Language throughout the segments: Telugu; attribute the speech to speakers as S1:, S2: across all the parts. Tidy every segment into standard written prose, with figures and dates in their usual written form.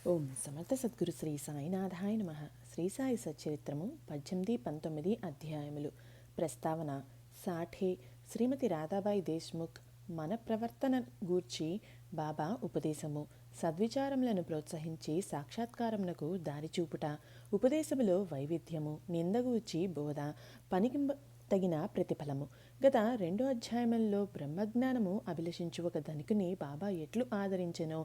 S1: ఓం సమర్థ సద్గురు శ్రీ సాయినాథాయ నమః. శ్రీ సాయి సచ్చరిత్రము 18-19 అధ్యాయములు. ప్రస్తావన. సాఠే శ్రీమతి రాధాబాయి దేశ్ముఖ్ మన ప్రవర్తన గూర్చి బాబా ఉపదేశము. సద్విచారములను ప్రోత్సహించి సాక్షాత్కారమునకు దారి చూపుట. ఉపదేశములో వైవిధ్యము, నిందగూర్చి బోధ, పనికి తగిన ప్రతిఫలము. గత 2 అధ్యాయములలో బ్రహ్మజ్ఞానము అభిలషించు ఒక ధనికుని బాబా ఎట్లు ఆదరించెనో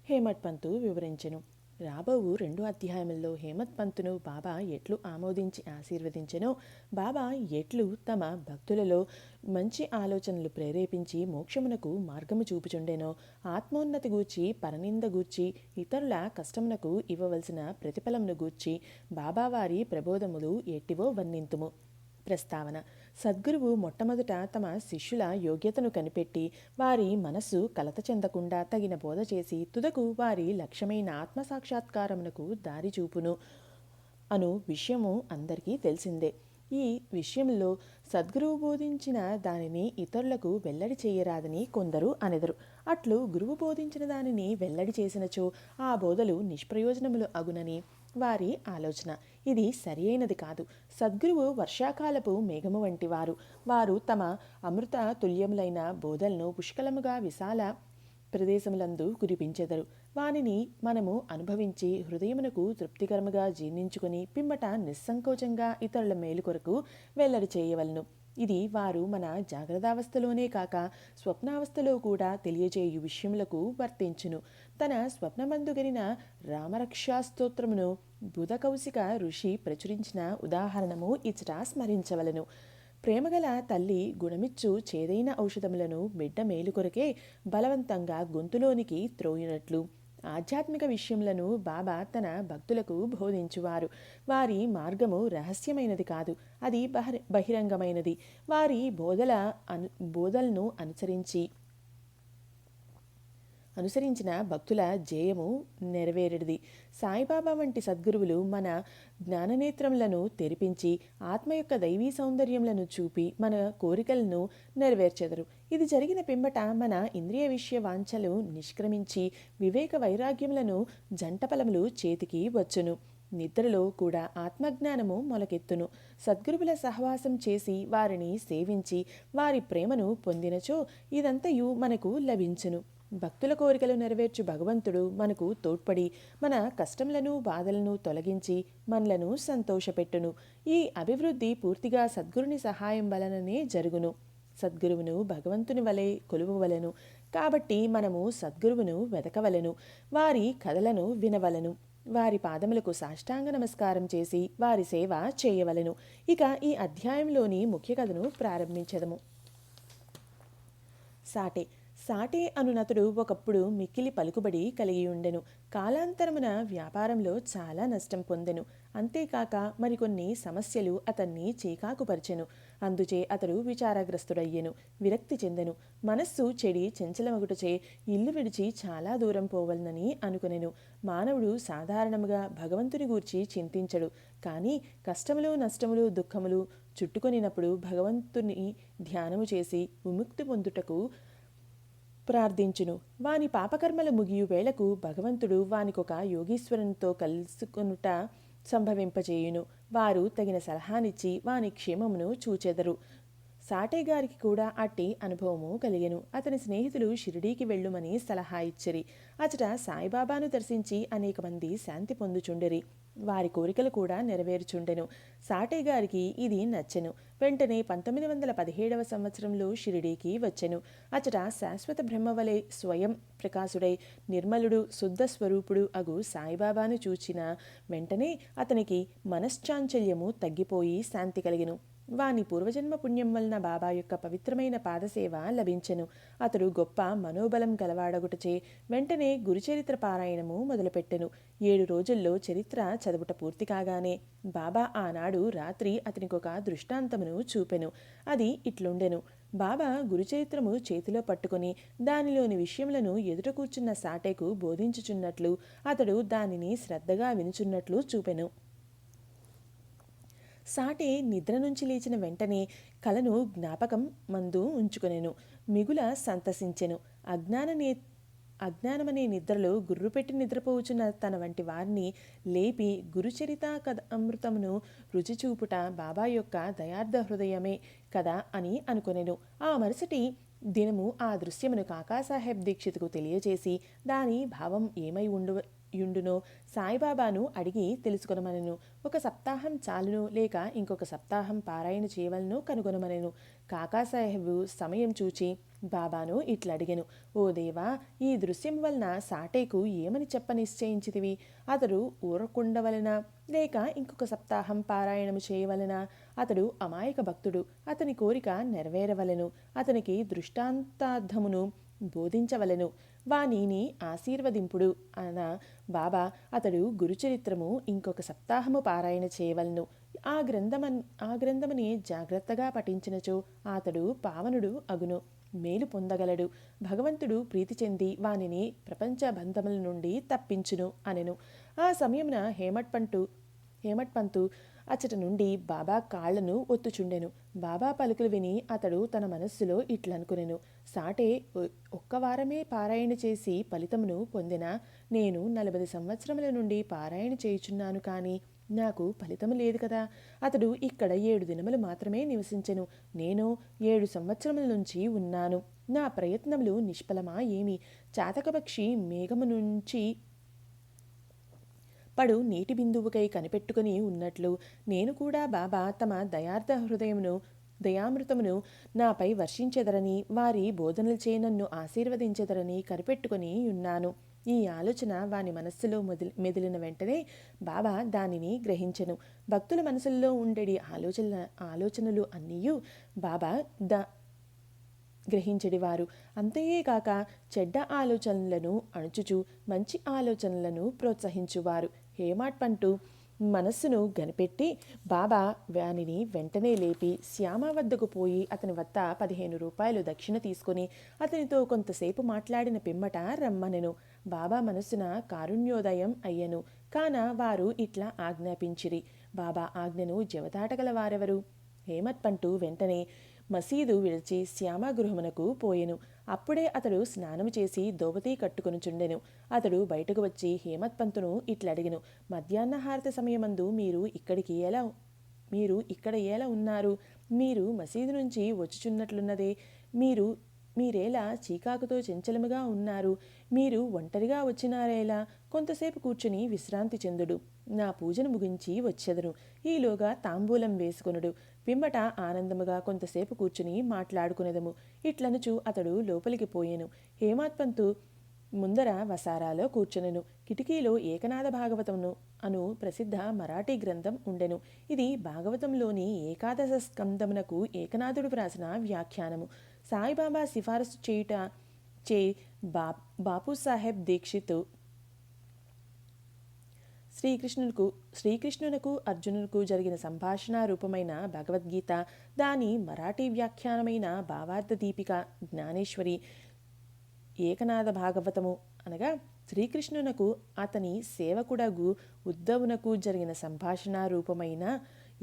S1: హేమట్ పంతు వివరించెను. రాబోవు 2 అధ్యాయములలో హేమత్ పంతును బాబా ఎట్లు ఆమోదించి ఆశీర్వదించెనో, బాబా ఎట్లు తమ భక్తులలో మంచి ఆలోచనలు ప్రేరేపించి మోక్షమునకు మార్గము చూపుచుండెనో, ఆత్మోన్నతి గూర్చి, పరనింద గూర్చి, ఇతరుల కష్టమునకు ఇవ్వవలసిన ప్రతిఫలమును గూర్చి బాబా వారి ప్రబోధములు ఎట్టివో వర్ణింతుము. ప్రస్తావన. సద్గురువు మొట్టమొదట తమ శిష్యుల యోగ్యతను కనిపెట్టి వారి మనస్సు కలత చెందకుండా తగిన బోధ చేసి తుదకు వారి లక్ష్యమైన ఆత్మసాక్షాత్కారమునకు దారి చూపును అను విషయము అందరికీ తెలిసిందే. ఈ విషయంలో సద్గురువు బోధించిన దానిని ఇతరులకు వెల్లడి చేయరాదని కొందరు అనెదరు. అట్లు గురువు బోధించిన దానిని వెల్లడి చేసినచో ఆ బోధలు నిష్ప్రయోజనములు అగునని వారి ఆలోచన. ఇది సరి అయినది కాదు. సద్గురువు వర్షాకాలపు మేఘము వంటి వారు తమ అమృత తుల్యములైన బోధలను పుష్కలముగా విశాల ప్రదేశములందు కురిపించెదరు. వానిని మనము అనుభవించి హృదయమునకు తృప్తికరముగా జీర్ణించుకుని పిమ్మట నిస్సంకోచంగా ఇతరుల మేలు కొరకు వెల్లడి చేయవలను. ఇది వారు మన జాగ్రత్తావస్థలోనే కాక స్వప్నావస్థలో కూడా తెలియజేయు విషయములకు వర్తించును. తన స్వప్నమందుగరిన రామరక్షాస్తోత్రమును బుధకౌశిక ఋషి ప్రచురించిన ఉదాహరణము ఇచ్చట స్మరించవలను. ప్రేమగల తల్లి గుణమిచ్చు చేదైన ఔషధములను బిడ్డ మేలు కొరకే బలవంతంగా గొంతులోనికి త్రోయినట్లు ఆధ్యాత్మిక విషయములను బాబా తన భక్తులకు బోధించువారు. వారి మార్గము రహస్యమైనది కాదు, అది బహిరంగమైనది. వారి బోధలను అనుసరించిన భక్తుల జయము నెరవేరేది. సాయిబాబా వంటి సద్గురువులు మన జ్ఞాననేత్రములను తెరిపించి ఆత్మ యొక్క దైవీ సౌందర్యములను చూపి మన కోరికలను నెరవేర్చెదరు. ఇది జరిగిన పిమ్మట మన ఇంద్రియ విషయ వాంఛలు నిష్క్రమించి వివేక వైరాగ్యములను జంట ఫలములు చేతికి వచ్చును. నిద్రలో కూడా ఆత్మజ్ఞానము మొలకెత్తును. సద్గురువుల సహవాసం చేసి వారిని సేవించి వారి ప్రేమను పొందినచో ఇదంతయు మనకు లభించును. భక్తుల కోరికలు నెరవేర్చు భగవంతుడు మనకు తోడ్పడి మన కష్టములను బాధలను తొలగించి మనలను సంతోషపెట్టును. ఈ అభివృద్ధి పూర్తిగా సద్గురుని సహాయం వలననే జరుగును. సద్గురువును భగవంతుని వలె కొలువవలను. కాబట్టి మనము సద్గురువును వెదకవలను, వారి కథలను వినవలను, వారి పాదములకు సాష్టాంగ నమస్కారం చేసి వారి సేవ చేయవలను. ఇక ఈ అధ్యాయంలోని ముఖ్య కథను ప్రారంభించదము. సాటే అనునతుడు ఒకప్పుడు మిక్కిలి పలుకుబడి కలిగి ఉండెను. కాలాంతరమున వ్యాపారంలో చాలా నష్టం పొందెను. అంతేకాక మరికొన్ని సమస్యలు అతన్ని చీకాకుపరిచెను. అందుచే అతడు విచారగ్రస్తుడయ్యెను, విరక్తి చెందెను. మనస్సు చెడి చెంచలమగుటచే ఇల్లు విడిచి చాలా దూరం పోవలనని అనుకొనెను. మానవుడు సాధారణముగా భగవంతుని గూర్చి చింతించడు. కానీ కష్టములు, నష్టములు, దుఃఖములు చుట్టుకొనినప్పుడు భగవంతుని ధ్యానము చేసి విముక్తి పొందుటకు ప్రార్థించును. వాని పాపకర్మల ముగియు వేళకు భగవంతుడు వానికొక యోగీశ్వరునితో కలుసుకొనుట సంభవింపజేయును. వారు తగిన సలహానిచ్చి వాని క్షేమమును చూచెదరు. సాటే గారికి కూడా అట్టి అనుభవము కలిగెను. అతని స్నేహితులు షిరిడీకి వెళ్ళుమని సలహా ఇచ్చిరి. అచట సాయిబాబాను దర్శించి అనేక మంది శాంతి పొందుచుండిరి. వారి కోరికలు కూడా నెరవేరుచుండెను. సాటే గారికి ఇది నచ్చెను. వెంటనే 1917వ సంవత్సరంలో షిరిడీకి వచ్చెను. అచట శాశ్వత బ్రహ్మవలే స్వయం ప్రకాశుడై నిర్మలుడు శుద్ధ స్వరూపుడు అగు సాయిబాబాను చూచిన వెంటనే అతనికి మనశ్చాంచల్యము తగ్గిపోయి శాంతి కలిగెను. వాని పూర్వజన్మ పుణ్యం వలన బాబా యొక్క పవిత్రమైన పాదసేవ లభించెను. అతడు గొప్ప మనోబలం గలవాడగుటచే వెంటనే గురుచరిత్ర పారాయణము మొదలుపెట్టెను. 7 రోజుల్లో చరిత్ర చదువుట పూర్తి కాగానే బాబా ఆనాడు రాత్రి అతనికొక దృష్టాంతమును చూపెను. అది ఇట్లుండెను. బాబా గురుచరిత్రము చేతిలో పట్టుకుని దానిలోని విషయములను ఎదుట కూర్చున్న సాటేకు బోధించుచున్నట్లు అతడు దానిని శ్రద్ధగా వినుచున్నట్లు చూపెను. సాటే నిద్ర నుంచి లేచిన వెంటనే కలను జ్ఞాపకం మందు ఉంచుకొనెను. మిగుల సంతసించెను. అజ్ఞానమనే నిద్రలో గుర్రుపెట్టి నిద్రపోవుచున్న తన వంటి వారిని లేపి గురుచరిత కథ అమృతమును రుచి చూపుట బాబా యొక్క దయార్థ హృదయమే కదా అని అనుకొనెను. ఆ మరుసటి దినము ఆ దృశ్యమును కాకాసాహెబ్ దీక్షిత్కు తెలియజేసి దాని భావం ఏమై యుండునో సాయిబాబాను అడిగి తెలుసుకొనమనెను. ఒక సప్తాహం చాలును లేక ఇంకొక సప్తాహం పారాయణ చేయవలను కనుగొనమనెను. కాకాసాహెబు సమయం చూచి బాబాను ఇట్లడిగెను, ఓ దేవా, ఈ దృశ్యం వలన సాటేకు ఏమని చెప్ప నిశ్చయించితివి? అతడు ఊరకుండవలనా లేక ఇంకొక సప్తాహం పారాయణము చేయవలనా? అతడు అమాయక భక్తుడు, అతని కోరిక నెరవేరవలెను. అతనికి దృష్టాంతార్థమును బోధించవలెను, వానిని ఆశీర్వదింపుడు అన బాబా. అతడు గురుచరిత్రము ఇంకొక సప్తాహము పారాయణ చేయవలను. ఆ గ్రంథముని జాగ్రత్తగా పఠించినచో అతడు పావనుడు అగును, మేలు పొందగలడు. భగవంతుడు ప్రీతి చెంది వానిని ప్రపంచ బంధముల నుండి తప్పించును అనెను. ఆ సమయమున హేమట్ పంతు అచ్చట నుండి బాబా కాళ్లను ఒత్తుచుండెను. బాబా పలుకులు విని అతడు తన మనస్సులో ఇట్లనుకునెను, సాటే ఒక్క వారమే పారాయణ చేసి ఫలితమును పొందిన నేను 40 సంవత్సరముల నుండి పారాయణ చేయుచున్నాను, కానీ నాకు ఫలితము లేదు కదా. అతడు ఇక్కడ 7 దినములు మాత్రమే నివసించెను, నేను 7 సంవత్సరముల నుంచి ఉన్నాను. నా ప్రయత్నములు నిష్ఫలమా ఏమి? చాతకపక్షి మేఘము నుంచి పడు నీటి బిందువుకై కనిపెట్టుకుని ఉన్నట్లు నేను కూడా బాబా తమ దయామృతమును నాపై వర్షించెదరని, వారి బోధనలచే నన్ను ఆశీర్వదించెదరని కనిపెట్టుకుని ఉన్నాను. ఈ ఆలోచన వాని మనస్సులో మెదిలిన వెంటనే బాబా దానిని గ్రహించెను. భక్తుల మనసుల్లో ఉండేడి ఆలోచనలు అన్నీయు బాబా గ్రహించెడివారు. అంతేకాక చెడ్డ ఆలోచనలను అణుచుచు మంచి ఆలోచనలను ప్రోత్సహించువారు. హేమాడ్ పంటు మనస్సును గనిపెట్టి బాబా వానిని వెంటనే లేపి శ్యామ వద్దకు పోయి అతని వద్ద 15 రూపాయలు దక్షిణ తీసుకుని అతనితో కొంతసేపు మాట్లాడిన పిమ్మట రమ్మనెను. బాబా మనస్సున కారుణ్యోదయం అయ్యెను. కాన వారు ఇట్లా ఆజ్ఞాపించిరి. బాబా ఆజ్ఞను జవదాటగల వారెవరు? హేమత్ పంటు వెంటనే మసీదు విడిచి శ్యామగృహమునకు పోయెను. అప్పుడే అతడు స్నానము చేసి దోవతి కట్టుకొనుచుండెను. అతడు బయటకు వచ్చి హేమత్ పంతును ఇట్లడిగెను, మధ్యాహ్న హారతి సమయమందు మీరు ఇక్కడ ఎలా ఉన్నారు? మీరు మసీదు నుంచి వచ్చుచున్నట్లున్నదే. మీరేలా చీకాకుతో చెంచలముగా ఉన్నారు? మీరు ఒంటరిగా వచ్చినారేలా? కొంతసేపు కూర్చుని విశ్రాంతి చెందుడు, నా పూజను ముగించి వచ్చెదను. ఈలోగా తాంబూలం వేసుకొనుడు, పిమ్మట ఆనందముగా కొంతసేపు కూర్చుని మాట్లాడుకునేదము. ఇట్లనుచు అతడు లోపలికి పోయెను. హేమాత్ పంతు ముందర వసారాలో కూర్చునెను. కిటికీలో ఏకనాథ భాగవతమును అను ప్రసిద్ధ మరాఠీ గ్రంథం ఉండెను. ఇది భాగవతంలోని ఏకాదశ స్కందమునకు ఏకనాథుడు వ్రాసిన వ్యాఖ్యానము. సాయిబాబా సిఫారసు బాపుసాహెబ్ దీక్షిత్ శ్రీకృష్ణునకు అర్జునునకు జరిగిన సంభాషణ రూపమైన భగవద్గీత, దాని మరాఠీ వ్యాఖ్యానమైన భావార్థ దీపిక, జ్ఞానేశ్వరి, ఏకనాథ భాగవతము అనగా శ్రీకృష్ణునకు అతని సేవకుడగు ఉద్ధవునకు జరిగిన సంభాషణ రూపమైన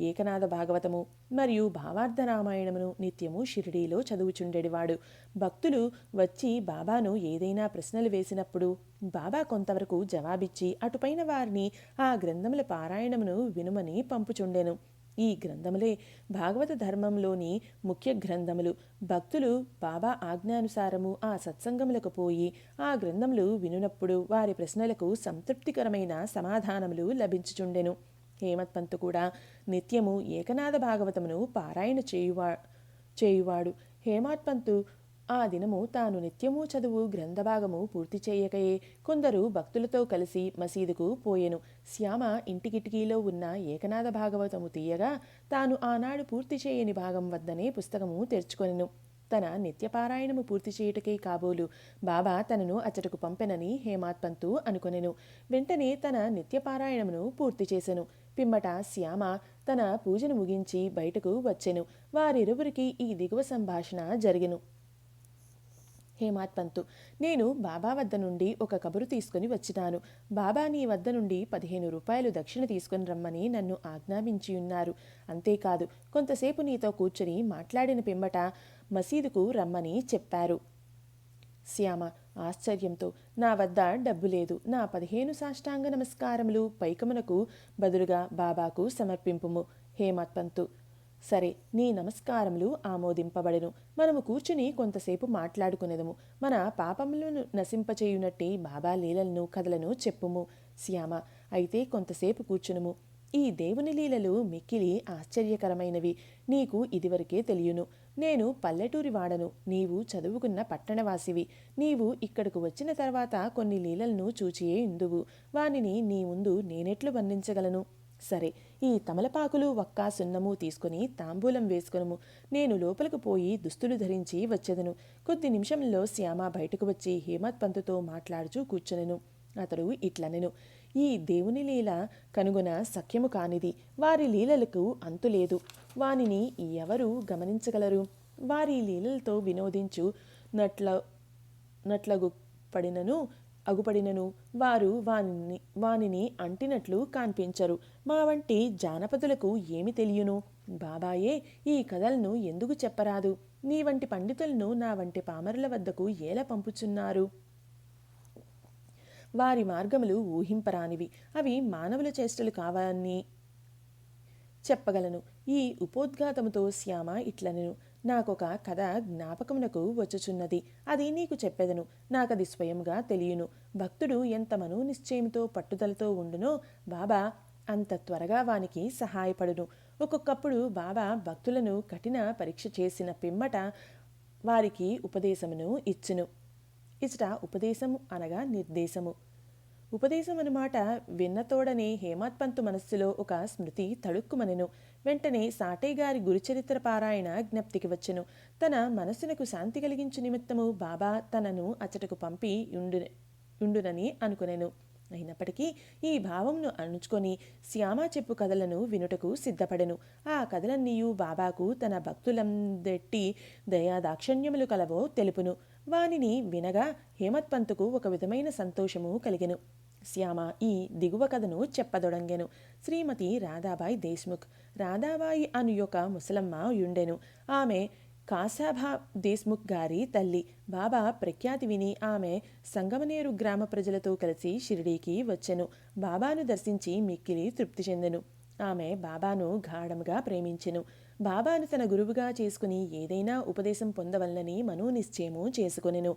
S1: ఏకనాథ భాగవతము మరియు భావార్థ రామాయణమును నిత్యము షిరిడీలో చదువుచుండెడివాడు. భక్తులు వచ్చి బాబాను ఏదైనా ప్రశ్నలు వేసినప్పుడు బాబా కొంతవరకు జవాబిచ్చి అటుపైన వారిని ఆ గ్రంథముల పారాయణమును వినుమని పంపుచుండెను. ఈ గ్రంథములే భాగవత ధర్మంలోని ముఖ్య గ్రంథములు. భక్తులు బాబా ఆజ్ఞానుసారము ఆ సత్సంగములకు పోయి ఆ గ్రంథములు వినునప్పుడు వారి ప్రశ్నలకు సంతృప్తికరమైన సమాధానములు లభించుచుండెను. హేమత్ పంతు కూడా నిత్యము ఏకనాథ భాగవతమును పారాయణ చేయువాడు. హేమత్ పంతు ఆ దినము తాను నిత్యము చదువు గ్రంథభాగము పూర్తి చేయకయే కొందరు భక్తులతో కలిసి మసీదుకు పోయెను. శ్యామ ఇంటి కిటికీలో ఉన్న ఏకనాథ భాగవతము తీయగా తాను ఆనాడు పూర్తి చేయని భాగం వద్దనే పుస్తకము తెరుచుకొనెను. తన నిత్యపారాయణము పూర్తి చేయుటకే కాబోలు బాబా తనను అచ్చటకు పంపెనని హేమాత్ పంతు అనుకొనెను. వెంటనే తన నిత్యపారాయణమును పూర్తి చేసెను. పిమ్మట శ్యామ తన పూజను ముగించి బయటకు వచ్చెను. వారిరువురికి ఈ దిగువ సంభాషణ జరిగెను. హేమాత్ పంతు, నేను బాబా వద్ద నుండి ఒక కబురు తీసుకుని వచ్చినాను. బాబా నీ వద్ద నుండి 15 రూపాయలు దక్షిణ తీసుకుని రమ్మని నన్ను ఆజ్ఞాపించియున్నారు. అంతేకాదు కొంతసేపు నీతో కూర్చొని మాట్లాడిన పిమ్మట మసీదుకు రమ్మని చెప్పారు. శ్యామ, ఆశ్చర్యంతో, నా వద్ద డబ్బు లేదు, నా 15 సాష్టాంగ నమస్కారములు పైకమునకు బదులుగా బాబాకు సమర్పింపుము. హేమత్ పంతు: సరే, నీ నమస్కారములు ఆమోదింపబడెను. మనము కూర్చుని కొంతసేపు మాట్లాడుకునేదము. మన పాపములను నశింపచేయునట్టి బాబా లీలలను కథలను చెప్పుము. శ్యామ: అయితే కొంతసేపు కూర్చునుము. ఈ దేవుని లీలలు మిక్కిలి ఆశ్చర్యకరమైనవి. నీకు ఇదివరకే తెలియను. నేను పల్లెటూరి వాడను, నీవు చదువుకున్న పట్టణవాసివి. నీవు ఇక్కడకు వచ్చిన తర్వాత కొన్ని లీలలను చూచియే ఇందువు. వానిని నీ ముందు నేనెట్లు వర్ణించగలను? సరే, ఈ తమలపాకులు వక్కా సున్నము తీసుకుని తాంబూలం వేసుకొనుము. నేను లోపలకు పోయి దుస్తులు ధరించి వచ్చెదను. కొద్ది నిమిషంలో శ్యామ బయటకు వచ్చి హేమత్ పంతుతో మాట్లాడుచూ కూర్చునెను. అతడు ఇట్లనెను: ఈ దేవుని లీల కనుగొన సఖ్యము కానిది. వారి లీలలకు అంతులేదు. వానిని ఎవరు గమనించగలరు? వారి లీలలతో వినోదించు నట్లగుపడినను అగుపడినను వారు వానిని అంటినట్లు కాన్పించరు. మా వంటి జానపదులకు ఏమి తెలియను? బాబాయే ఈ కథలను ఎందుకు చెప్పరాదు? నీ వంటి పండితులను నా వంటి పామరుల వద్దకు ఎలా పంపుచున్నారు? వారి మార్గములు ఊహింపరానివి. అవి మానవుల చేష్టలు కావని చెప్పగలను. ఈ ఉపోద్ఘాతముతో శ్యామ ఇట్లనెను: నాకొక కథ జ్ఞాపకమునకు వచ్చుచున్నది. అది నీకు చెప్పెదను. నాకది స్వయముగా తెలియను. భక్తుడు ఎంత మనోనిశ్చయముతో పట్టుదలతో ఉండునో బాబా అంత త్వరగా వానికి సహాయపడును. ఒక్కొక్కప్పుడు బాబా భక్తులను కఠిన పరీక్ష చేసిన పిమ్మట వారికి ఉపదేశమును ఇచ్చును. ఇచ్చట ఉపదేశము అనగా నిర్దేశము. ఉపదేశం అన్నమాట విన్నతోడనే హేమత్ పంతు మనస్సులో ఒక స్మృతి తడుక్కుమనెను. వెంటనే సాటేగారి గురుచరిత్ర పారాయణ జ్ఞప్తికి వచ్చెను. తన మనస్సునకు శాంతి కలిగించు నిమిత్తము బాబా తనను అచ్చటకు పంపి ఉండునని అనుకునెను. అయినప్పటికీ ఈ భావమును అణుచుకొని శ్యామ చెప్పు కథలను వినుటకు సిద్ధపడెను. ఆ కథలన్నీయు బాబాకు తన భక్తులందెట్టి దయాదాక్షణ్యములు కలవో తెలుపును. వానిని వినగా హేమత్ పంతుకు ఒక విధమైన సంతోషము కలిగెను. శ్యామ ఈ దిగువ కథను చెప్పదొడంగెను. శ్రీమతి రాధాబాయి దేశ్ముఖ్. రాధాబాయి అను యొక్క ముసలమ్మ యుండెను. ఆమె కాసాభా దేశ్ముఖ్ గారి తల్లి. బాబా ప్రఖ్యాతి విని ఆమె సంగమనేరు గ్రామ ప్రజలతో కలిసి షిరిడీకి వచ్చెను. బాబాను దర్శించి మిక్కిలి తృప్తి చెందెను. ఆమె బాబాను గాఢముగా ప్రేమించెను. బాబాను తన గురువుగా చేసుకుని ఏదైనా ఉపదేశం పొందవలనని మనోనిశ్చయము చేసుకొనెను.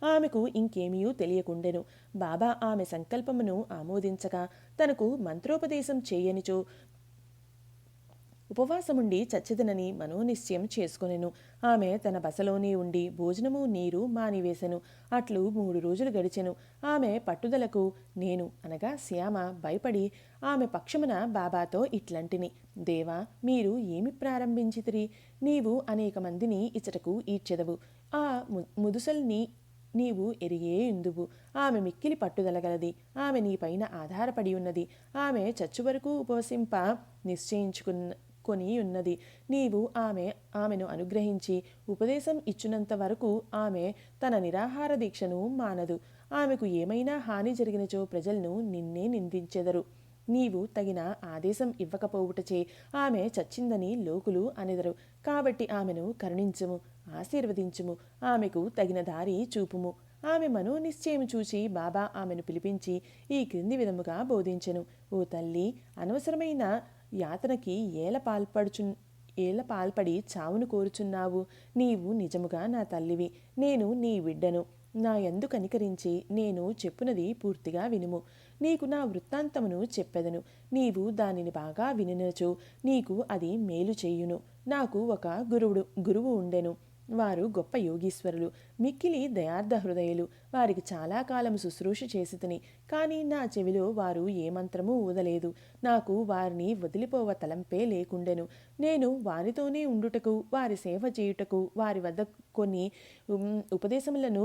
S1: ఆమెకు ఇంకేమీ తెలియకుండెను. బాబా ఆమె సంకల్పమును ఆమోదించక తనకు మంత్రోపదేశం చేయనిచో ఉపవాసముండి చచ్చెదనని మనోనిశ్చయం చేసుకొనెను. ఆమె తన బసలోనే ఉండి భోజనము నీరు మానివేశెను. అట్లు 3 రోజులు గడిచెను. ఆమె పట్టుదలకు నేను అనగా శ్యామ భయపడి ఆమె పక్షమున బాబాతో ఇట్లంటిని: దేవా, మీరు ఏమి ప్రారంభించితిరి? నీవు అనేక మందిని ఇచ్చటకు ఈడ్చెదవు. ఆ ముదుసల్ని నీవు ఎరిగే ఇందువు. ఆమె మిక్కిలి పట్టుదలగలది. ఆమె నీపైన ఆధారపడి ఉన్నది. ఆమె చచ్చు వరకు ఉపవసింప నిశ్చయించుకొని ఉన్నది. నీవు ఆమెను అనుగ్రహించి ఉపదేశం ఇచ్చినంత వరకు ఆమె తన నిరాహార దీక్షను మానదు. ఆమెకు ఏమైనా హాని జరిగినచో ప్రజలను నిన్నే నిందించెదరు. నీవు తగిన ఆదేశం ఇవ్వకపోవుటచే ఆమె చచ్చిందని లోకులు అనెదరు. కాబట్టి ఆమెను కరుణించుము, ఆశీర్వదించుము, ఆమెకు తగిన దారి చూపుము. ఆమె మనోనిశ్చయము చూచి బాబా ఆమెను పిలిపించి ఈ క్రింది విధముగా బోధించెను: ఓ తల్లి, అనవసరమైన యాతనకి ఏల పాల్పడి చావును కోరుచున్నావు. నీవు నిజముగా నా తల్లివి. నేను నీ బిడ్డను. నా యందు కనికరించి నేను చెప్పునది పూర్తిగా వినుము. నీకు నా వృత్తాంతమును చెప్పెదను. నీవు దానిని బాగా వినినచో నీకు అది మేలు చేయును. నాకు ఒక గురువు ఉండెను. వారు గొప్ప యోగీశ్వరులు, మిక్కిలి దయార్థ హృదయులు. వారికి చాలా కాలం శుశ్రూష చేసి తిని, కానీ నా చెవిలో వారు ఏ మంత్రము ఊదలేదు. నాకు వారిని వదిలిపోవ తలంపే లేకుండెను. నేను వారితోనే ఉండుటకు, వారి సేవ చేయుటకు, వారి వద్ద కొన్ని ఉపదేశములను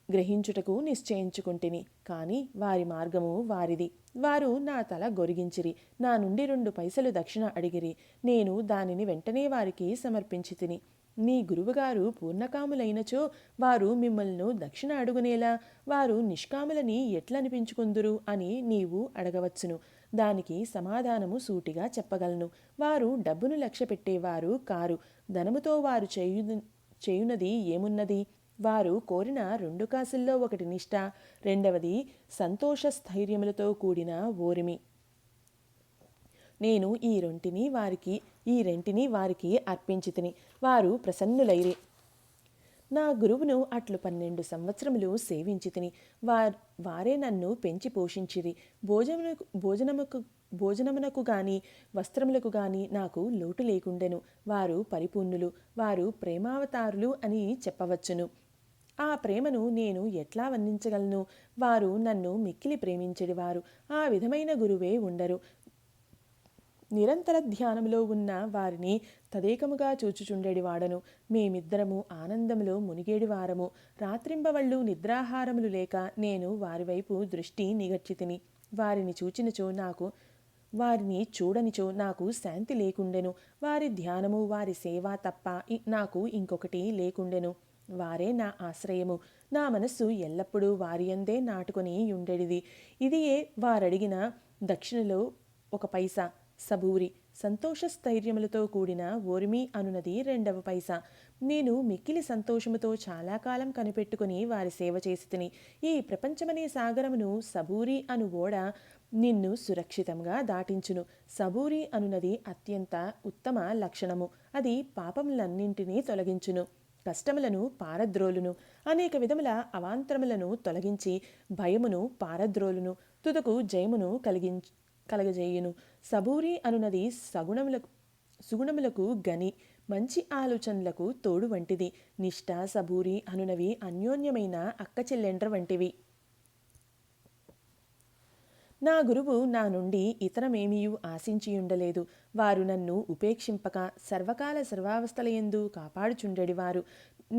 S1: గ్రహించుటకు నిశ్చయించుకుంటుని. కానీ వారి మార్గము వారిది. వారు నా తల గొరిగించిరి. నా నుండి 2 పైసలు దక్షిణ అడిగిరి. నేను దానిని వెంటనే వారికి సమర్పించి తిని. మీ గురువుగారు పూర్ణకాములైనచో వారు మిమ్మల్ని దక్షిణ అడుగునేలా? వారు నిష్కాములని ఎట్లనిపించుకుందురు అని నీవు అడగవచ్చును. దానికి సమాధానము సూటిగా చెప్పగలను. వారు డబ్బును లక్ష్య పెట్టేవారు కారు. ధనముతో వారు చేయునది ఏమున్నది? వారు కోరిన 2 కాసుల్లో ఒకటి నిష్ఠ, రెండవది సంతోష స్థైర్యములతో కూడిన ఓరిమి. నేను ఈ రెంటిని వారికి అర్పించితిని. వారు ప్రసన్నులైరి. నా గురువును అట్లు 12 సంవత్సరములు సేవించితిని. వారే నన్ను పెంచి పోషించిరి. భోజనమునకు గాని వస్త్రములకు గాని నాకు లోటు లేకుండెను. వారు పరిపూర్ణులు. వారు ప్రేమావతారులు అని చెప్పవచ్చును. ఆ ప్రేమను నేను ఎట్లా వర్ణించగలను? వారు నన్ను మిక్కిలి ప్రేమించెడివారు. ఆ విధమైన గురువే ఉండరు. నిరంతర ధ్యానములో ఉన్న వారిని తదేకముగా చూచుచుండెడివాడను. మేమిద్దరము ఆనందములో మునిగేడివారము. రాత్రింబవళ్ళు నిద్రాహారములు లేక నేను వారి వైపు దృష్టి నిగర్చితిని. వారిని చూడనిచో నాకు శాంతి లేకుండెను. వారి ధ్యానము, వారి సేవ తప్ప నాకు ఇంకొకటి లేకుండెను. వారే నా ఆశ్రయము. నా మనస్సు ఎల్లప్పుడూ వారియందే నాటుకొని ఉండెడిది. ఇదియే వారడిగిన దక్షిణలో 1 పైసా. సబూరి సంతోష స్థైర్యములతో కూడిన ఓర్మి అనునది 2వ పైసా. నేను మిక్కిలి సంతోషముతో చాలా కాలం కనిపెట్టుకుని వారి సేవ చేసి తిని. ఈ ప్రపంచమనే సాగరమును సబూరి అను ఓడ నిన్ను సురక్షితంగా దాటించును. సబూరి అనునది అత్యంత ఉత్తమ లక్షణము. అది పాపములన్నింటినీ తొలగించును, కష్టములను పారద్రోలును, అనేక విధముల అవాంతరములను తొలగించి భయమును పారద్రోలును, తుదకు జయమును కలగజేయును. సబూరి అనునది సుగుణములకు గని, మంచి ఆలోచనలకు తోడు వంటిది. నిష్ఠ, సబూరి అనునవి అన్యోన్యమైన అక్కచెల్లెండ్ర వంటివి. నా గురువు నా నుండి ఇతరమేమియూ ఆశించియుండలేదు. వారు నన్ను ఉపేక్షింపక సర్వకాల సర్వావస్థలయందు కాపాడుచుండెడివారు.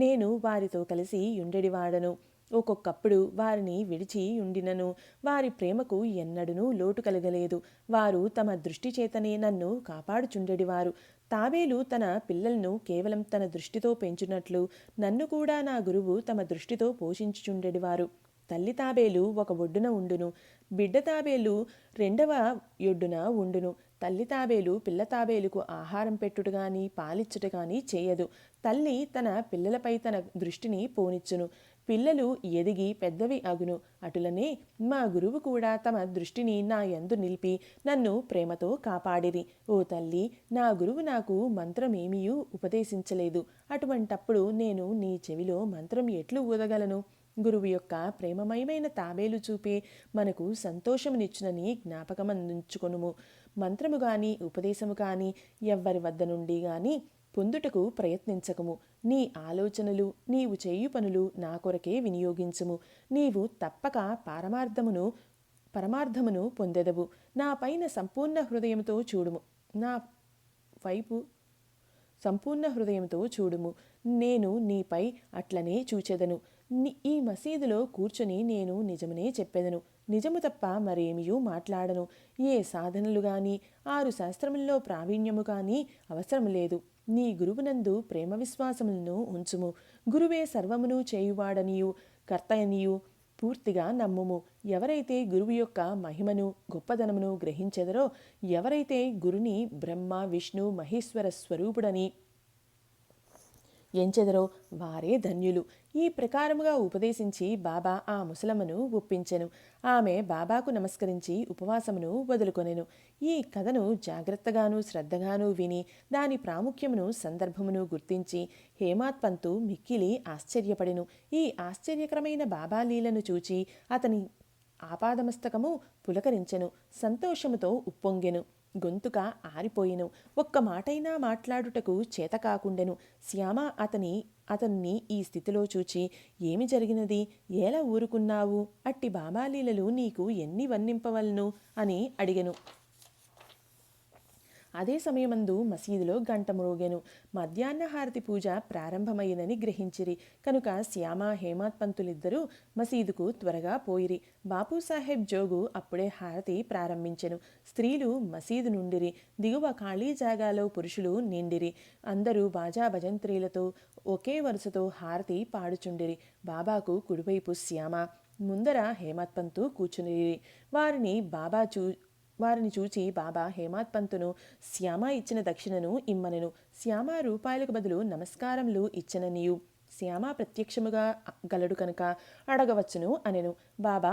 S1: నేను వారితో కలిసి యుండెడివాడను. ఒక్కొక్కప్పుడు వారిని విడిచి ఉండినను వారి ప్రేమకు ఎన్నడూనూ లోటు కలగలేదు. వారు తమ దృష్టి చేతనే నన్ను కాపాడుచుండెడివారు. తాబేలు తన పిల్లలను కేవలం తన దృష్టితో పెంచునట్లు నన్ను కూడా నా గురువు తమ దృష్టితో పోషించుచుండెడివారు. తల్లి తాబేలు ఒక ఒడ్డున ఉండును, బిడ్డ తాబేలు 2వ ఒడ్డున ఉండును. తల్లి తాబేలు పిల్ల తాబేలుకు ఆహారం పెట్టుట గాని పాలిచ్చుట గాని చేయదు. తల్లి తన పిల్లలపై తన దృష్టిని పోనిచ్చును. పిల్లలు ఎదిగి పెద్దవి అగును. అటులనే మా గురువు కూడా తమ దృష్టిని నా యందు నిలిపి నన్ను ప్రేమతో కాపాడిరి. ఓ తల్లి, నా గురువు నాకు మంత్రమేమియూ ఉపదేశించలేదు. అటువంటప్పుడు నేను నీ చెవిలో మంత్రం ఎట్లు ఊదగలను? గురువు యొక్క ప్రేమమయమైన తాబేలు చూపే మనకు సంతోషమునిచ్చునని జ్ఞాపకమందుంచుకొనుము. మంత్రము గాని ఉపదేశము కాని ఎవ్వరి వద్ద నుండి గాని పొందుటకు ప్రయత్నించకము. నీ ఆలోచనలు, నీవు చేయు పనులు నా కొరకే వినియోగించుము. నీవు తప్పక పరమార్థమును పొందెదవు. నా పైన సంపూర్ణ హృదయంతో చూడుము. నా వైపు సంపూర్ణ హృదయంతో చూడుము. నేను నీపై అట్లనే చూచెదను. ఈ మసీదులో కూర్చొని నేను నిజమునే చెప్పెదను. నిజము తప్ప మరేమియూ మాట్లాడను. ఏ సాధనలు గాని 6 శాస్త్రముల్లో ప్రావీణ్యము కానీ అవసరం లేదు. నీ గురువునందు ప్రేమ విశ్వాసములను ఉంచుము. గురువే సర్వమును చేయువాడనియు కర్తయనియు పూర్తిగా నమ్ముము. ఎవరైతే గురువు యొక్క మహిమను గొప్పదనమును గ్రహించెదరో, ఎవరైతే గురుని బ్రహ్మ విష్ణు మహేశ్వర స్వరూపుడని ఎంచెదరో వారే ధన్యులు. ఈ ప్రకారముగా ఉపదేశించి బాబా ఆ ముసలమ్మను ఒప్పించెను. ఆమె బాబాకు నమస్కరించి ఉపవాసమును వదులుకొనెను. ఈ కథను జాగ్రత్తగాను శ్రద్ధగాను విని దాని ప్రాముఖ్యమును సందర్భమును గుర్తించి హేమాత్ పంతు మిక్కిలి ఆశ్చర్యపడెను. ఈ ఆశ్చర్యకరమైన బాబా లీలను చూచి అతని ఆపాదమస్తకము పులకరించెను. సంతోషముతో ఉప్పొంగెను. గొంతుక ఆరిపోయెను. ఒక్క మాటైనా మాట్లాడుటకు చేత కాకుండెను. శ్యామ అతన్ని ఈ స్థితిలో చూచి, ఏమి జరిగినది? ఎలా ఊరుకున్నావు? అట్టి బాబాలీలలు నీకు ఎన్ని వర్ణింపవలను అని అడిగెను. అదే సమయమందు మసీదులో గంట మ్రోగెను. మధ్యాహ్న హారతి పూజ ప్రారంభమైనని గ్రహించిరి. కనుక శ్యామ హేమాత్ పంతులిద్దరూ మసీదుకు త్వరగా పోయిరి. బాపూసాహెబ్ జోగు అప్పుడే హారతి ప్రారంభించెను. స్త్రీలు మసీదు నుండిరి. దిగువ ఖాళీ జాగాలో పురుషులు నిండిరి. అందరూ బాజా భజంత్రీలతో ఒకే వరుసతో హారతి పాడుచుండిరి. బాబాకు కుడివైపు శ్యామ, ముందర హేమాత్ పంతు కూర్చునిరి. వారిని చూచి బాబా హేమాత్ పంతును శ్యామ ఇచ్చిన దక్షిణను ఇమ్మనెను. శ్యామ రూపాయలకు బదులు నమస్కారములు ఇచ్చననియు శ్యామ ప్రత్యక్షముగా గలడు కనుక అడగవచ్చును అనెను. బాబా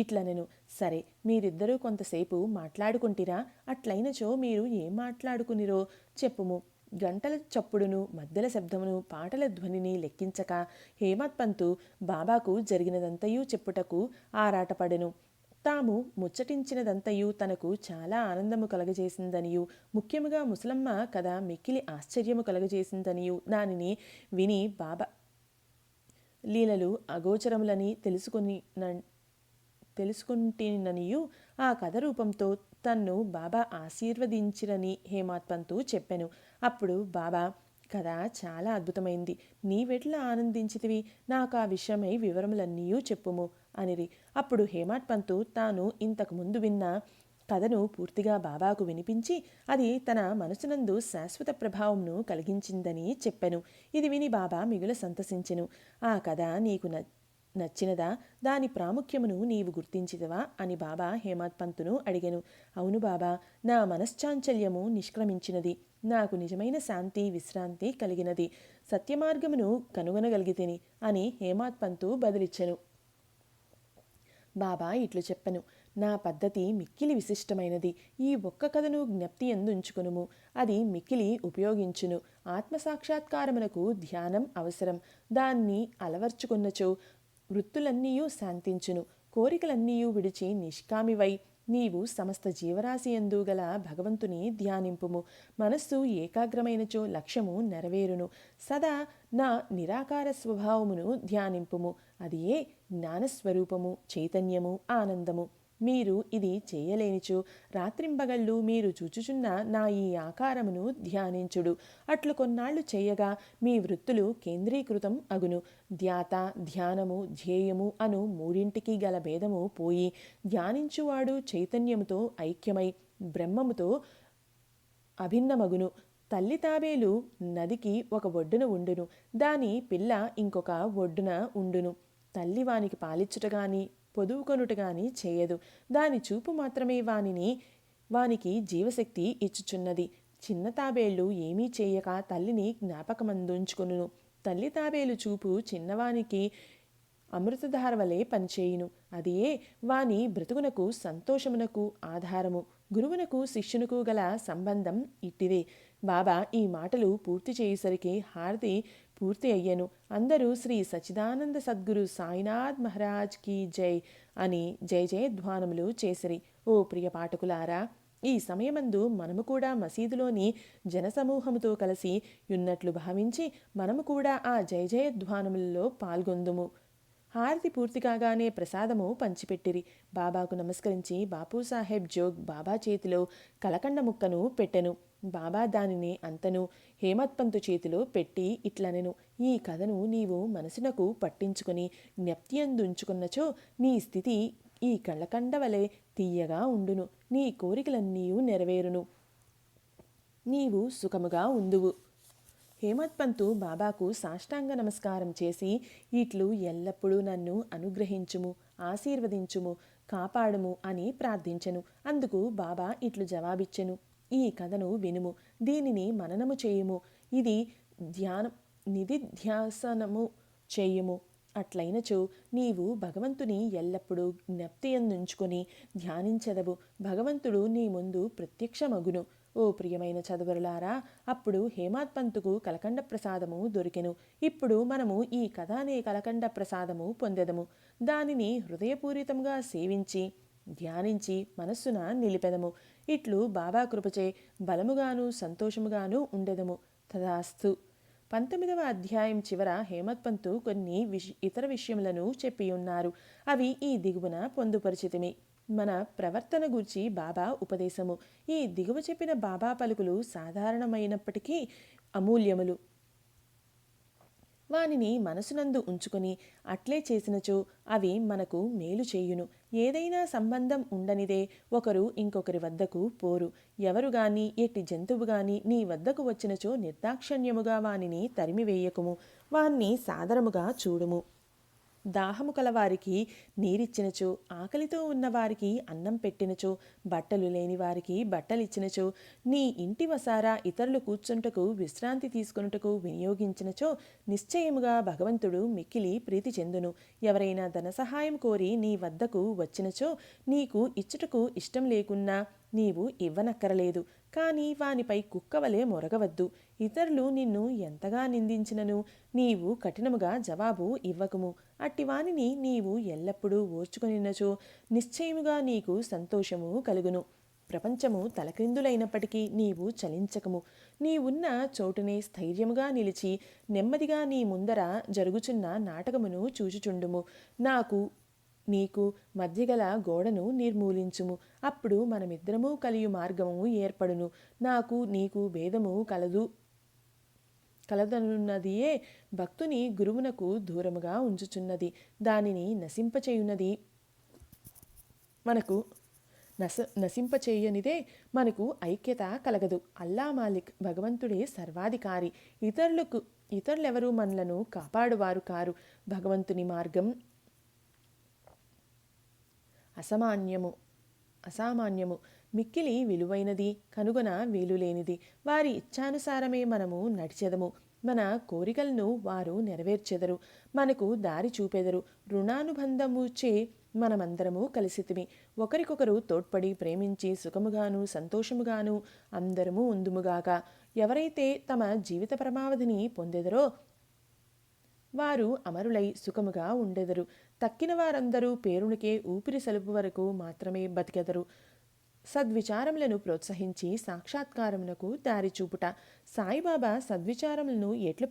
S1: ఇట్లనెను. సరే, మీరిద్దరూ కొంతసేపు మాట్లాడుకుంటిరా? అట్లయినచో మీరు ఏం మాట్లాడుకునిరో చెప్పుము. గంటల చప్పుడును, మద్దెల శబ్దమును, పాటల ధ్వనిని లెక్కించక హేమత్ పంతు బాబాకు జరిగినదంతయూ చెప్పుటకు ఆరాటపడెను. తాము ముచ్చటించినదంతయు తనకు చాలా ఆనందము కలగజేసిందనియు, ముఖ్యముగా ముసలమ్మ కథ మిక్కిలి ఆశ్చర్యము కలగజేసిందనియు, దానిని విని బాబా లీలలు అగోచరములని తెలుసుకుంటుననియు, ఆ కథ రూపంతో తన్ను బాబా ఆశీర్వదించిరని హేమత్ పంతు చెప్పెను. అప్పుడు బాబా, కథ చాలా అద్భుతమైంది. నీవెట్లా ఆనందించితివి? నాకు ఆ విషయమై వివరములన్నీయూ చెప్పుము అనిరి. అప్పుడు హేమత్ పంతు తాను ఇంతకు ముందు విన్న కథను పూర్తిగా బాబాకు వినిపించి, అది తన మనసునందు శాశ్వత ప్రభావంను కలిగించిందని చెప్పెను. ఇది విని బాబా మిగుల సంతసించెను. ఆ కథ నీకు నచ్చినదా? దాని ప్రాముఖ్యమును నీవు గుర్తించిదవా అని బాబా హేమత్ పంతును అడిగెను. అవును బాబా, నా మనశ్చాంచల్యము నిష్క్రమించినది. నాకు నిజమైన శాంతి, విశ్రాంతి కలిగినది. సత్యమార్గమును కనుగొనగలిగితిని అని హేమత్ పంతు బదులిచ్చెను. బాబా ఇట్లు చెప్పెను. నా పద్ధతి మిక్కిలి విశిష్టమైనది. ఈ ఒక్క కథను జ్ఞప్తి ఎందుంచుకునుము. అది మిక్కిలి ఉపయోగించును. ఆత్మసాక్షాత్కారమునకు ధ్యానం అవసరం. దాన్ని అలవర్చుకున్నచో వృత్తులన్నీయూ శాంతించును. కోరికలన్నీయూ విడిచి నిష్కామివై నీవు సమస్త జీవరాశి యందు గల భగవంతుని ధ్యానింపుము. మనస్సు ఏకాగ్రమైనచో లక్ష్యము నెరవేరును. సదా నా నిరాకార స్వభావమును ధ్యానింపుము. అది ఏ జ్ఞానస్వరూపము, చైతన్యము, ఆనందము. మీరు ఇది చేయలేనిచో రాత్రింబగళ్ళు మీరు చూచుచున్న నా ఈ ఆకారమును ధ్యానించుడు. అట్లు కొన్నాళ్లు చేయగా మీ వృత్తులు కేంద్రీకృతం అగును. ధ్యాత, ధ్యానము, ధ్యేయము అను మూడింటికి గల భేదము పోయి ధ్యానించువాడు చైతన్యముతో ఐక్యమై బ్రహ్మముతో అభిన్నమగును. తల్లి తాబేలు నదికి ఒక ఒడ్డున ఉండును, దాని పిల్ల ఇంకొక ఒడ్డున ఉండును. తల్లి వానికి పాలిచ్చుట గాని పొదువుకొనుట గాని చేయదు. దాని చూపు మాత్రమే వానికి జీవశక్తి ఇచ్చుచున్నది. చిన్న తాబేళ్లు ఏమీ చేయక తల్లిని జ్ఞాపకమందుంచుకొనును. తల్లి తాబేలు చూపు చిన్నవానికి అమృతధార వలె పనిచేయును. అదియే వాని బ్రతుకునకు, సంతోషమునకు ఆధారము. గురువునకు శిష్యునకు గల సంబంధం ఇట్టిదే. బాబా ఈ మాటలు పూర్తి చేయుసరికి హారతి పూర్తి అయ్యెను. అందరూ శ్రీ సచ్చిదానంద సద్గురు సాయినాథ్ మహారాజ్ కీ జై అని జయ జయధ్వానములు చేసిరి. ఓ ప్రియ పాఠకులారా, ఈ సమయమందు మనము కూడా మసీదులోని జనసమూహముతో కలిసి యున్నట్లు భావించి మనము కూడా ఆ జయ జయధ్వానములలో పాల్గొందుము. హారతి పూర్తి కాగానే ప్రసాదము పంచిపెట్టిరి. బాబాకు నమస్కరించి బాపూసాహెబ్ జోగ్ బాబా చేతిలో కలకండ ముక్కను పెట్టెను. బాబా దానిని అంతను హేమత్ పంతు చేతిలో పెట్టి ఇట్లనెను. ఈ కథను నీవు మనసునకు పట్టించుకుని జ్ఞప్తియందుంచుకున్నచో నీ స్థితి ఈ కలకండ వలె తీయగా ఉండును. నీ కోరికలన్నీయూ నెరవేరును. నీవు సుఖముగా ఉందువు. హేమత్ పంతు బాబాకు సాష్టాంగ నమస్కారం చేసి, ఇట్లు ఎల్లప్పుడూ నన్ను అనుగ్రహించుము, ఆశీర్వదించుము, కాపాడుము అని ప్రార్థించెను. అందుకు బాబా ఇట్లు జవాబిచ్చెను. ఈ కథను వినుము, దీనిని మననము చేయుము, ఇది నిధిధ్యాసనము చేయుము. అట్లయినచో నీవు భగవంతుని ఎల్లప్పుడూ జ్ఞప్తియందుంచుకొని ధ్యానించెదవు. భగవంతుడు నీ ముందు ప్రత్యక్షమగును. ఓ ప్రియమైన చదువరులారా, అప్పుడు హేమత్ పంతుకు కలకండ ప్రసాదము దొరికెను. ఇప్పుడు మనము ఈ కథ అనే కలకండ ప్రసాదము పొందెదము. దానిని హృదయపూరితంగా సేవించి ధ్యానించి మనస్సున నిలిపెదము. ఇట్లు బాబా కృపచే బలముగాను సంతోషముగాను ఉండెదము. తదాస్తు. 19వ అధ్యాయం చివర హేమత్ పంతు కొన్ని ఇతర విషయములను చెప్పియున్నారు. అవి ఈ దిగువన పొందుపరిచితిమి. మన ప్రవర్తన గూర్చి బాబా ఉపదేశము. ఈ దిగువ చెప్పిన బాబా పలుకులు సాధారణమైనప్పటికీ అమూల్యములు. వానిని మనసునందు ఉంచుకొని అట్లే చేసినచో అవి మనకు మేలు చేయును. ఏదైనా సంబంధం ఉండనిదే ఒకరు ఇంకొకరి వద్దకు పోరు. ఎవరు గాని ఎట్టి జంతువు గాని నీ వద్దకు వచ్చినచో నిర్దాక్షణ్యముగా వానిని తరిమివేయకుము. వాన్ని సాదరముగా చూడుము. దాహము కలవారికి నీరిచ్చినచో, ఆకలితో ఉన్నవారికి అన్నం పెట్టినచో, బట్టలు లేని వారికి బట్టలిచ్చినచో, నీ ఇంటి వసారా ఇతరులు కూర్చుంటకు విశ్రాంతి తీసుకొనుటకు వినియోగించినచో, నిశ్చయముగా భగవంతుడు మిక్కిలి ప్రీతి చెందును. ఎవరైనా ధన సహాయం కోరి నీ వద్దకు వచ్చినచో, నీకు ఇచ్చుటకు ఇష్టం లేకున్నా నీవు ఇవ్వనక్కరలేదు. కానీ వానిపై కుక్కవలే మొరగవద్దు. ఇతరులు నిన్ను ఎంతగా నిందించినను నీవు కఠినముగా జవాబు ఇవ్వకుము. అట్టివానిని నీవు ఎల్లప్పుడూ ఓర్చుకొనినచో నిశ్చయముగా నీకు సంతోషము కలుగును. ప్రపంచము తలక్రిందులైనప్పటికీ నీవు చలించకము. నీవున్న చోటునే స్థైర్యముగా నిలిచి నెమ్మదిగా నీ ముందర జరుగుచున్న నాటకమును చూచుచుండుము. నాకు నీకు మధ్యగల గోడను నిర్మూలించుము. అప్పుడు మనమిద్దరము కలియు మార్గము ఏర్పడును. నాకు నీకు భేదము కలదనున్నదియే భక్తుని గురువునకు దూరముగా ఉంచుచున్నది. దానిని నశింపచేయనిదే మనకు ఐక్యత కలగదు. అల్లా మాలిక్ భగవంతుడే సర్వాధికారి. ఇతరులెవరూ మనలను కాపాడువారు కారు. భగవంతుని మార్గం అసామాన్యము, మిక్కిలి విలువైనది, కనుగొన వీలులేనిది. వారి ఇచ్ఛానుసారమే మనము నడిచెదము. మన కోరికలను వారు నెరవేర్చెదరు, మనకు దారి చూపెదరు. రుణానుబంధముచే మనమందరము కలిసితిమి. ఒకరికొకరు తోడ్పడి ప్రేమించి సుఖముగాను సంతోషముగాను అందరము ఉందుముగాక. ఎవరైతే తమ జీవిత పరమావధిని పొందెదరో వారు అమరులై సుఖముగా ఉండెదరు. తక్కిన వారందరూ పేరునికే ఊపిరి సలుపు వరకు మాత్రమే బతికెదరు. సద్విచారములను ప్రోత్సహించి సాక్షాత్కారమునకు దారి చూపుట. సాయిబాబా సద్విచారములను ఎట్లు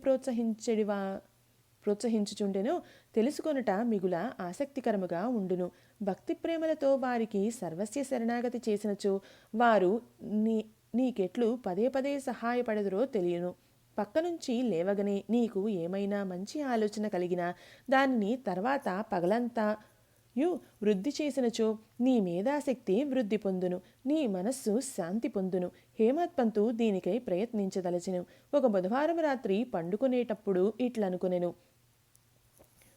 S1: ప్రోత్సహించుచుండెనో తెలుసుకొనుట మిగుల ఆసక్తికరముగా ఉండును. భక్తి ప్రేమలతో వారికి సర్వస్య శరణాగతి చేసినచో వారు నీకెట్లు పదే పదే సహాయపడదురో తెలియను. పక్క నుంచి లేవగనే నీకు ఏమైనా మంచి ఆలోచన కలిగినా దానిని తర్వాత పగలంతాయు వృద్ధి చేసినచో నీ మేధాశక్తి వృద్ధి పొందును, నీ మనస్సు శాంతి పొందును. హేమత్ పంతు దీనికై ప్రయత్నించదలచెను. ఒక బుధవారం రాత్రి పండుకునేటప్పుడు ఇట్లనుకొనెను.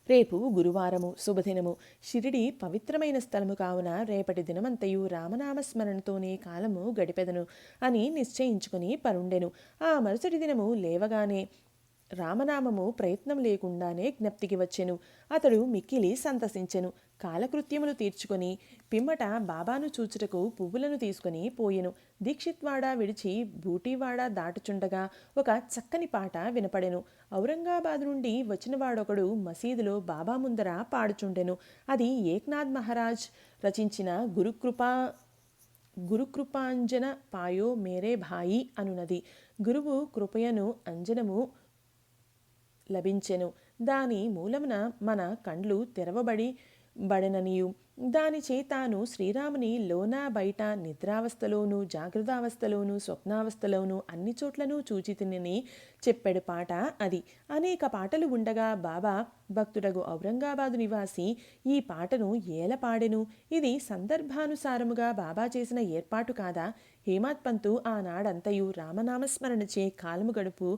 S1: రేపు గురువారము, శుభదినము. షిరిడి పవిత్రమైన స్థలము కావున రేపటి దినమంతయు రామనామస్మరణతోనే కాలము గడిపెదను అని నిశ్చయించుకుని పరుండెను. ఆ మరుసటి దినము లేవగానే రామనామము ప్రయత్నం లేకుండానే జ్ఞప్తికి వచ్చెను. అతడు మిక్కిలి సంతసించెను. కాలకృత్యములు తీర్చుకొని పిమ్మట బాబాను చూచుటకు పువ్వులను తీసుకొని పోయెను. దీక్షిత్వాడ విడిచి బూటీవాడ దాటుచుండగా ఒక చక్కని పాట వినపడెను. ఔరంగాబాద్ నుండి వచ్చినవాడొకడు మసీదులో బాబా ముందర పాడుచుండెను. అది ఏక్నాథ్ మహారాజ్ రచించిన గురుకృపాంజన పాయో మేరే భాయి అనునది. గురువు కృపయను అంజనము లభించెను. దాని మూలమున మన కండ్లు తెరవబడెననియు దానిచే తాను శ్రీరాముని లోన బయట నిద్రావస్థలోను జాగృతావస్థలోను స్వప్నావస్థలోను అన్ని చోట్లను చూచితినని చెప్పెడు పాట అది. అనేక పాటలు ఉండగా బాబా భక్తుడగు ఔరంగాబాదు నివాసి ఈ పాటను ఏల పాడెను. ఇది సందర్భానుసారముగా బాబా చేసిన ఏర్పాటు కాదా? హేమత్ పంతు ఆనాడంతయు రామనామస్మరణచే కాలము గడుపు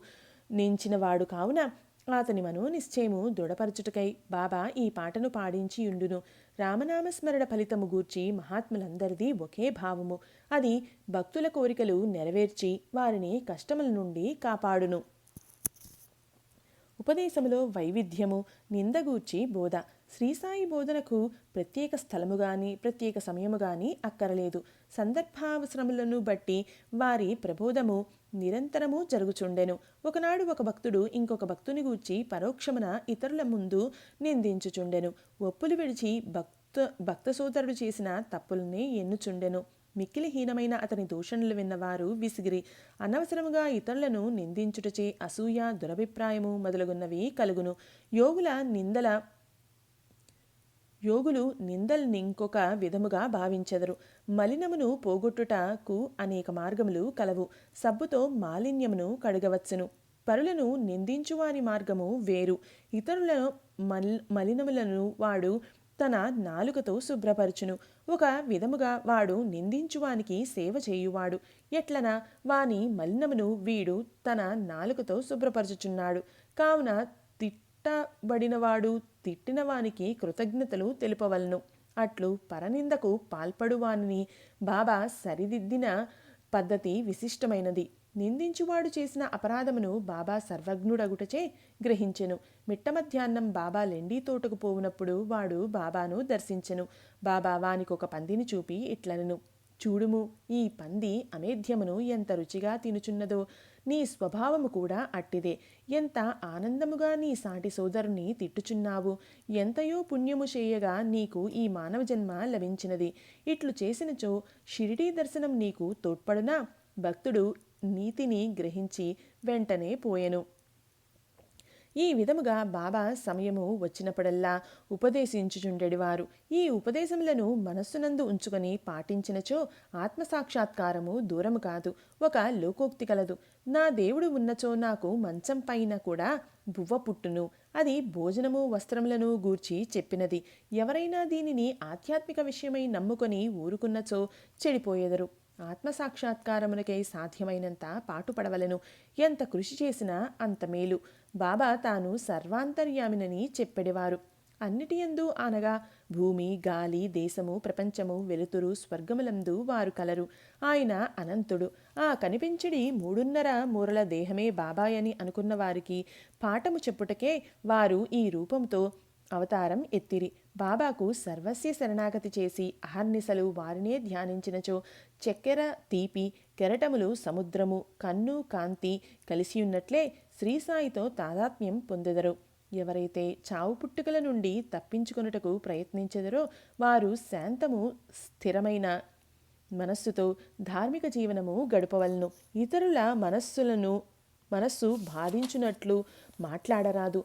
S1: నించినవాడు కావున అతని మనోనిశ్చయము దృఢపరచుటకై బాబా ఈ పాటను పాడించియుండును. రామనామస్మరణ ఫలితము గూర్చి మహాత్ములందరిది ఒకే భావము. అది భక్తుల కోరికలు నెరవేర్చి వారిని కష్టముల నుండి కాపాడును. ఉపదేశములో వైవిధ్యము, నిందగూర్చి బోధ. శ్రీసాయి బోధనకు ప్రత్యేక స్థలము గాని ప్రత్యేక సమయము గాని అక్కరలేదు. సందర్భావసరములను బట్టి వారి ప్రబోధము నిరంతరము జరుగుచుండెను. ఒకనాడు ఒక భక్తుడు ఇంకొక భక్తుని గూర్చి పరోక్షమున ఇతరుల ముందు నిందించుచుండెను. ఒప్పులు విడిచి భక్త సోదరుడు చేసిన తప్పులనే ఎన్నుచుండెను. మిక్కిలి హీనమైన అతని దూషణలు విన్నవారు విసిగిరి. అనవసరముగా ఇతరులను నిందించుటచే అసూయ, దురభిప్రాయము మొదలగున్నవి కలుగును. యోగులు నిందల్నింకొక విధముగా భావించెదరు. మలినమును పోగొట్టుటకు అనేక మార్గములు కలవు. సబ్బుతో మాలిన్యమును కడగవచ్చును. పరులను నిందించువాని మార్గము వేరు. ఇతరుల మలినములను వాడు తన నాలుకతో శుభ్రపరచును. ఒక విధముగా వాడు నిందించువానికి సేవ చేయువాడు. ఎట్లనా వాని మలినమును వీడు తన నాలుకతో శుభ్రపరచుచున్నాడు. కావున తిట్టబడినవాడు తిట్టిన వానికి కృతజ్ఞతలు తెలుపవలను. అట్లు పరనిందకు పాల్పడువానిని బాబా సరిదిద్దిన పద్ధతి విశిష్టమైనది. నిందించువాడు చేసిన అపరాధమును బాబా సర్వజ్ఞుడగుటచే గ్రహించెను. మిట్ట మధ్యాహ్నం బాబా లెండి తోటకు పోవునప్పుడు వాడు బాబాను దర్శించెను. బాబా వానికొక పందిని చూపి ఇట్లనెను, చూడుము, ఈ పంది అమేధ్యమును ఎంత రుచిగా తినుచున్నదో, నీ స్వభావము కూడా అట్టిదే. ఎంత ఆనందముగా నీ సాటి సోదరుని తిట్టుచున్నావు. ఎంతయో పుణ్యము చేయగా నీకు ఈ మానవ జన్మ లభించినది. ఇట్లు చేసినచో షిరిడీ దర్శనం నీకు తోడ్పడునా? భక్తుడు నీతిని గ్రహించి వెంటనే పోయెను. ఈ విధముగా బాబా సమయము వచ్చినప్పుడల్లా ఉపదేశించుచుండెడివారు. ఈ ఉపదేశములను మనస్సునందు ఉంచుకొని పాటించినచో ఆత్మసాక్షాత్కారము దూరము కాదు. ఒక లోకోక్తి కలదు, నా దేవుడు ఉన్నచో నాకు మంచం పైన కూడా బువ్వ పుట్టును. అది భోజనము వస్త్రములను గూర్చి చెప్పినది. ఎవరైనా దీనిని ఆధ్యాత్మిక విషయమై నమ్ముకొని ఊరుకున్నచో చెడిపోయెదరు. ఆత్మసాక్షాత్కారమునకై సాధ్యమైనంత పాటుపడవలను. ఎంత కృషి చేసినా అంత మేలు. బాబా తాను సర్వాంతర్యామినని చెప్పెడివారు. అన్నిటియందు అనగా భూమి, గాలి, దేశము, ప్రపంచము, వెలుతురు, స్వర్గములందు వారు కలరు. ఆయన అనంతుడు. ఆ కనిపించడి 3.5 మూరల దేహమే బాబాయని అనుకున్న వారికి పాఠము చెప్పుటకే వారు ఈ రూపంతో అవతారం ఎత్తిరి. బాబాకు సర్వస్య శరణాగతి చేసి అహర్నిశలు వారినే ధ్యానించినచో చక్కెర, తీపి, కెరటములు, సముద్రము, కన్ను, కాంతి కలిసియున్నట్లే శ్రీసాయితో తాదాత్మ్యం పొందెదరు. ఎవరైతే చావు పుట్టుకల నుండి తప్పించుకొనుటకు ప్రయత్నించెదరో వారు శాంతము, స్థిరమైన మనస్సుతో ధార్మిక జీవనము గడపవలను. ఇతరుల మనస్సు బాధించునట్లు మాట్లాడరాదు.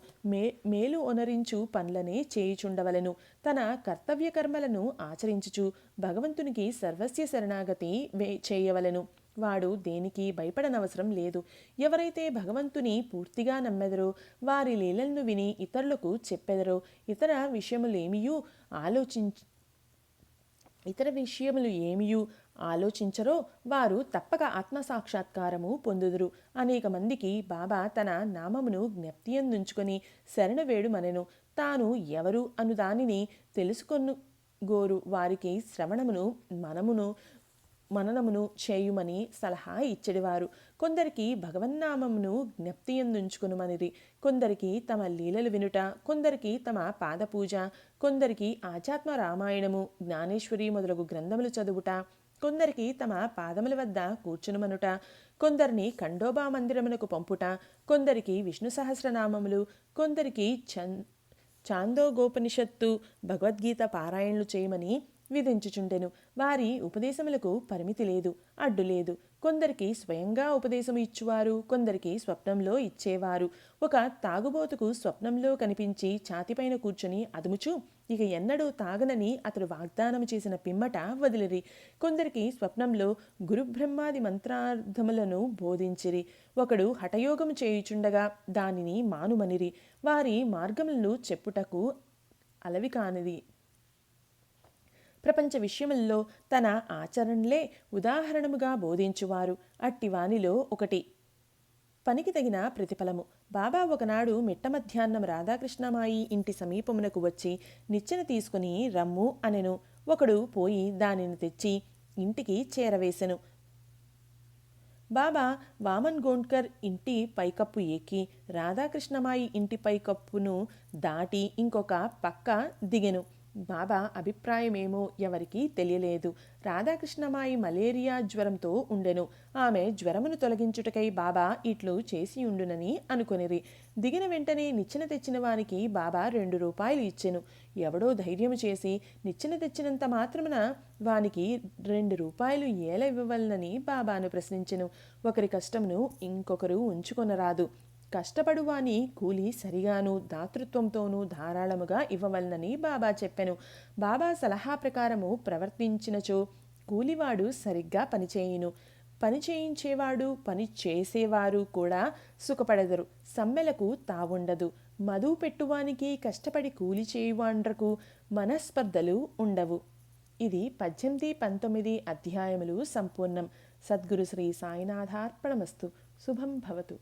S1: మేలు ఒనరించు పనులనే చేయుచుండవలను. తన కర్తవ్య కర్మలను ఆచరించుచు భగవంతునికి సర్వస్య శరణాగతి చేయవలను. వాడు దేనికి భయపడనవసరం లేదు. ఎవరైతే భగవంతుని పూర్తిగా నమ్మెదరో, వారి లీలలను విని ఇతరులకు చెప్పెదరో, ఇతర విషయములు ఏమియూ ఆలోచించరో వారు తప్పక ఆత్మసాక్షాత్కారము పొందుదురు. అనేక మందికి బాబా తన నామమును జ్ఞప్తియందుంచుకొని శరణవేడు మనెను. తాను ఎవరు అను దానిని తెలుసుకొనుగోరు వారికి శ్రవణమును మననమును చేయుమని సలహా ఇచ్చెడివారు. కొందరికి భగవన్నామమును జ్ఞప్తియందుంచుకొనుమనిరి. కొందరికి తమ లీలలు వినుట, కొందరికి తమ పాదపూజ, కొందరికి ఆధ్యాత్మ రామాయణము, జ్ఞానేశ్వరి మొదలగు గ్రంథములు చదువుట, కొందరికి తమ పాదముల వద్ద కూర్చునుమనుట, కొందరిని ఖండోబా మందిరమునకు పంపుట, కొందరికి విష్ణు సహస్రనామములు, కొందరికి ఛాందోగోపనిషత్తు, భగవద్గీత పారాయణలు చేయమని విధించుచుండెను. వారి ఉపదేశములకు పరిమితి లేదు, అడ్డు లేదు. కొందరికి స్వయంగా ఉపదేశము ఇచ్చువారు, కొందరికి స్వప్నంలో ఇచ్చేవారు. ఒక తాగుబోతుకు స్వప్నంలో కనిపించి ఛాతిపైన కూర్చుని అదుముచు ఇక ఎన్నడూ తాగనని అతడు వాగ్దానము చేసిన పిమ్మట వదిలిరి. కొందరికి స్వప్నంలో గురుబ్రహ్మాది మంత్రార్థములను బోధించిరి. ఒకడు హఠయోగము చేయుచుండగా దానిని మానుమనిరి. వారి మార్గములను చెప్పుటకు అలవి కానిది. ప్రపంచ విషయముల్లో తన ఆచరణలే ఉదాహరణముగా బోధించువారు. అట్టి వానిలో ఒకటి పనికి తగిన ప్రతిఫలము. బాబా ఒకనాడు మిట్ట మధ్యాహ్నం రాధాకృష్ణమాయి ఇంటి సమీపమునకు వచ్చి నిచ్చెన తీసుకుని రమ్ము అనెను. ఒకడు పోయి దానిని తెచ్చి ఇంటికి చేరవేశెను. బాబా వామన్ గోండ్కర్ ఇంటి పైకప్పు ఎక్కి రాధాకృష్ణమాయి ఇంటి పైకప్పును దాటి ఇంకొక పక్క దిగెను. బాబా అభిప్రాయమేమో ఎవరికీ తెలియలేదు. రాధాకృష్ణమాయి మలేరియా జ్వరంతో ఉండెను. ఆమె జ్వరమును తొలగించుటకై బాబా ఇట్లు చేసి ఉండునని అనుకొనిరి. దిగిన వెంటనే నిచ్చెన తెచ్చిన వానికి బాబా 2 రూపాయలు ఇచ్చెను. ఎవడో ధైర్యము చేసి నిచ్చెన తెచ్చినంత మాత్రమున వానికి 2 రూపాయలు ఏల ఇవ్వవలనని బాబాను ప్రశ్నించెను. ఒకరి కష్టమును ఇంకొకరు ఉంచుకొనరాదు. కష్టపడువాని కూలి సరిగాను దాతృత్వంతోనూ ధారాళముగా ఇవ్వవలనని బాబా చెప్పెను. బాబా సలహా ప్రకారము ప్రవర్తించినచో కూలివాడు సరిగ్గా పనిచేయును. పని చేయించేవాడు, పని చేసేవారు కూడా సుఖపడెదరు. సమ్మెలకు తావుండదు. మదువు పెట్టువానికి, కష్టపడి కూలి చేయువాండ్రకు మనస్పర్ధలు ఉండవు. ఇది 18, 19 అధ్యాయములు సంపూర్ణం. సద్గురు శ్రీ సాయినాథార్పణమస్తు. శుభం భవతు.